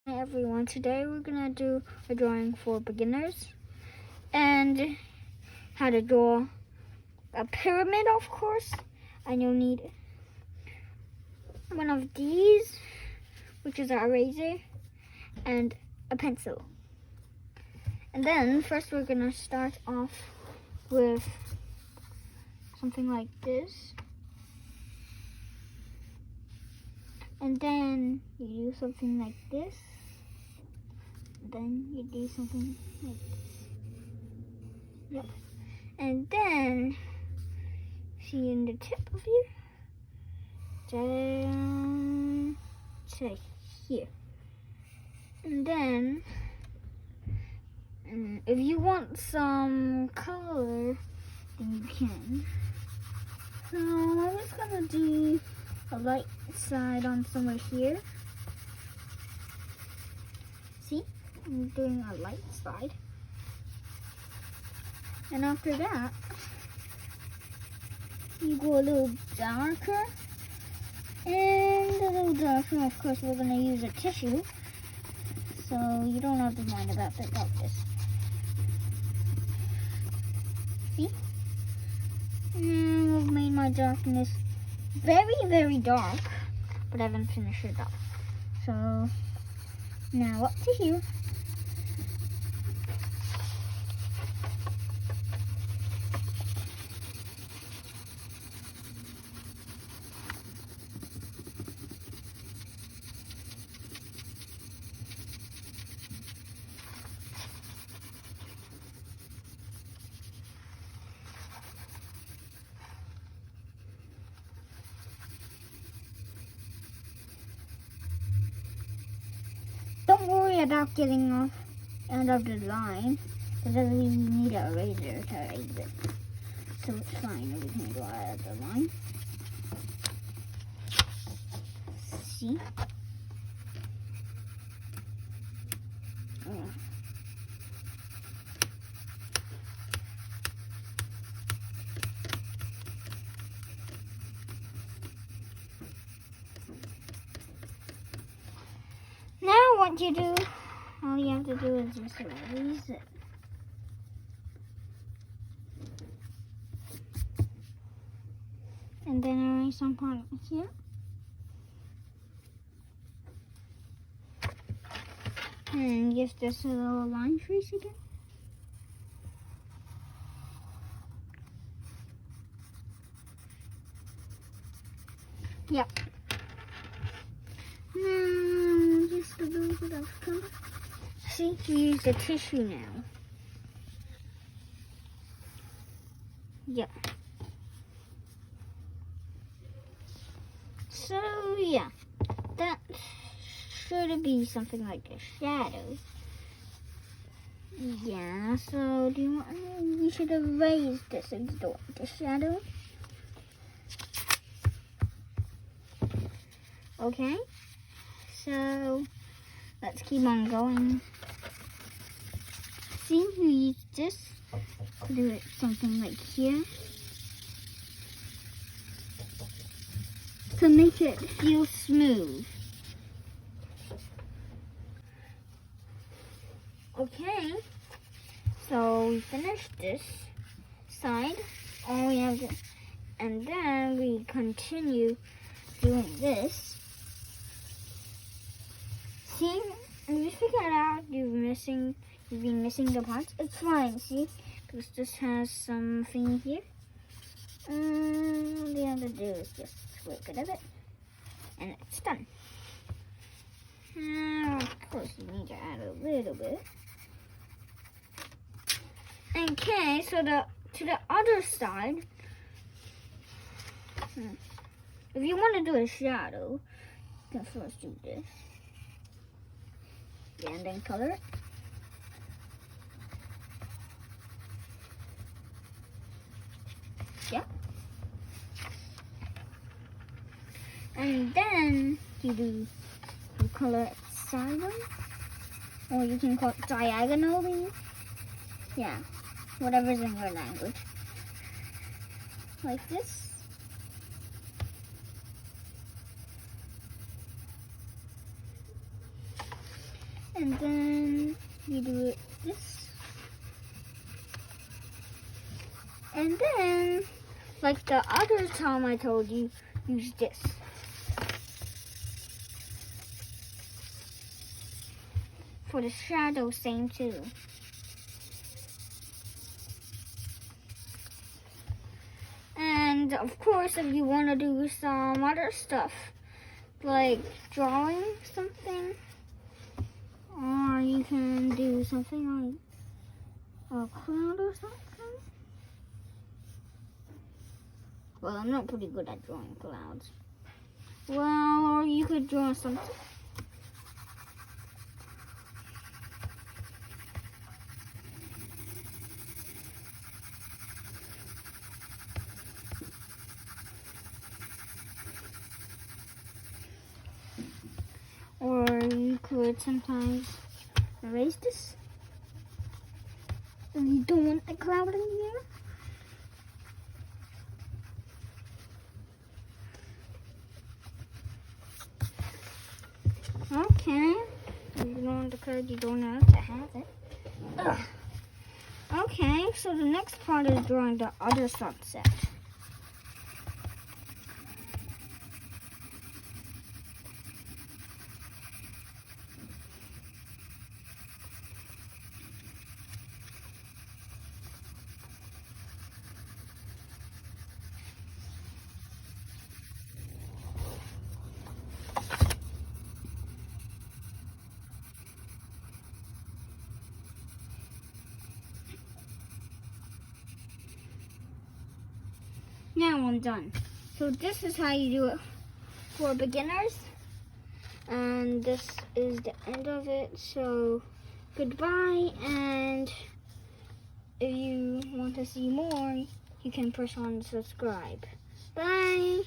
Hi everyone, today we're gonna do a drawing for beginners and how to draw a pyramid, of course. And you'll need one of these, which is an eraser, and a pencil. And then first we're gonna start off with something like this. And then you do something like this. Then you do something like this. Yep. And then see in the tip of here, down to here. And then if you want some color, then you can. So I'm just gonna do a light side on somewhere here. See? I'm doing a light side. And after that, you go a little darker. And a little darker, of course, we're going to use a tissue. So you don't have to mind about it like this. See? And I've made my darkness very, very dark. But I haven't finished it up. So now up to here. Don't worry about getting off end of the line, because we need a eraser to erase it. So it's fine, we can go out of the line. See? Oh. Now what you do, all you have to do is just erase it. And then erase some part here. And give this a little line trace again. Yep. Now, just a little bit of color. See, you use the tissue now. Yep. So, yeah. That should be something like a shadow. Yeah, so do you want, we should erase this and do the shadow. Okay. So, let's keep on going. See, we use this to do it something like here. To make it feel smooth. Okay, so we finished this side. All we have to, and then we continue doing this. See, if you figure it out, you've been missing the parts. It's fine, see, because this has something here. All you have to do is just work it a bit, and it's done. Now, of course, you need to add a little bit. Okay, so to the other side, if you want to do a shadow, you can first do this. Yeah, and then color it. Yeah. And then you color it sideways, or you can call it diagonally. Yeah, whatever's in your language. Like this. and then you do it this. And then, like the other time I told you, use this. For the shadow, same too. And of course, if you want to do some other stuff, like drawing something, or you can do something like a cloud or something. Well, I'm not pretty good at drawing clouds. Well, or you could draw something. Or you could sometimes erase this. If you don't want a cloud in here. Okay. If you don't want the card, you don't have to have it. Ugh. Okay, so the next part is drawing the other sunset. Now I'm done. So this is how you do it for beginners. And this is the end of it. So goodbye, and if you want to see more, you can press on subscribe. Bye.